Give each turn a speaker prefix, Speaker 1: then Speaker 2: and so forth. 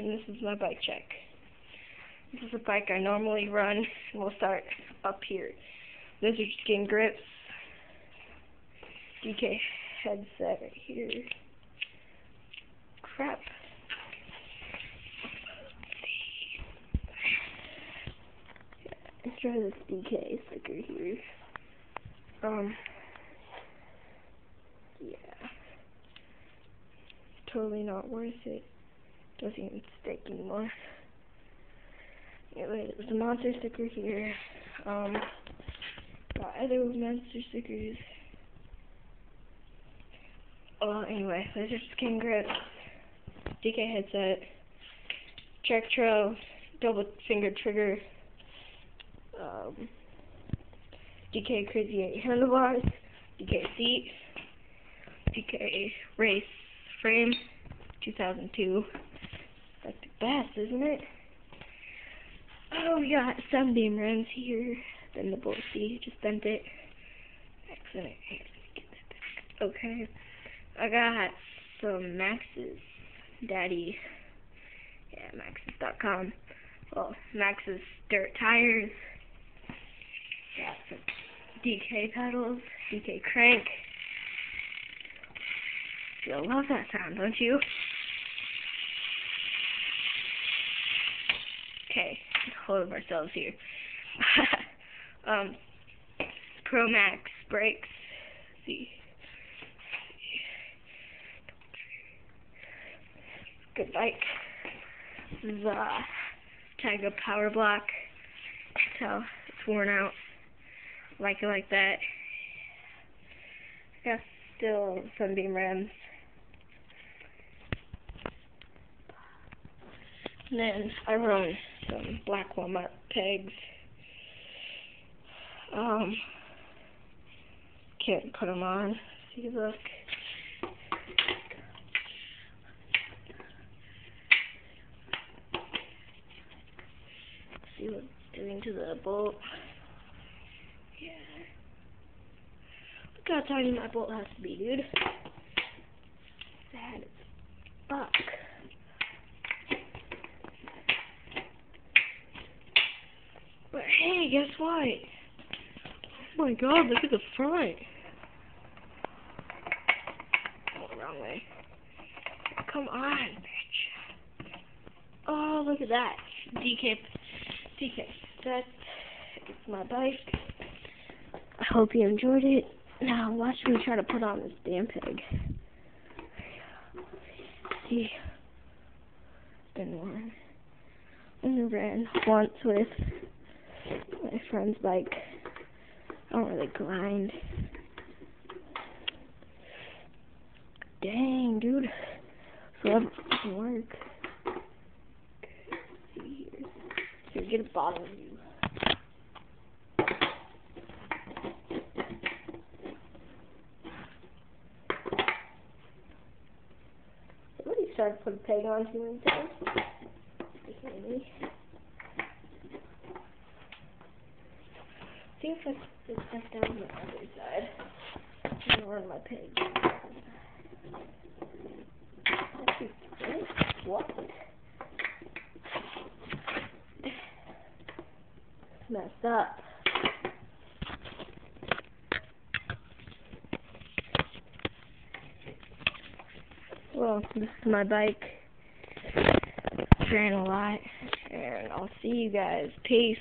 Speaker 1: and this is my bike check. This is a bike I normally run, and we'll start up here. Those are just game grips. DK headset right here. Crap. Let's try this DK sticker here. Yeah. Totally not worth it. Doesn't even stick anymore. Anyway, there's a monster sticker here. Got other monster stickers. Anyway, those are skin grips. DK headset. Trectro. Double finger trigger. DK Crazy 8 handlebars. DK seat. DK race frame. 2002. That's the best, isn't it? Oh, we got Sunbeam rims here. Then the Bullseye just bent it. Excellent. Okay. I got some Maxxis Daddy. Yeah, Maxxis.com. Well, Maxxis dirt tires. Got some DK pedals. DK crank. You'll love that sound, don't you? Okay, hold of ourselves here. Pro Max brakes. See. Good bike. This is Tiger Power Block. So it's worn out. Like it like that. Got still Sunbeam rims. And then I run some black Walmart pegs. Can't put them on. See, look. See what it's doing to the bolt. Yeah. Look how tiny my bolt has to be, dude. Sad as fuck. But hey, guess what? Oh my god, look at the front. Oh, wrong way. Come on, bitch. Oh, look at that. DK. That's my bike. I hope you enjoyed it. Now watch me try to put on this damn peg. See, been worn. I ran once with my friend's bike. I don't really grind. Dang, dude. So that doesn't work. See here. Here, get a bottom view. Somebody started to put a peg on to himself. Me. See if I put this stuff down on the other side. I'm gonna run my peg. What? It's messed up. Well, this is my bike. Ran a lot, and I'll see you guys. Peace.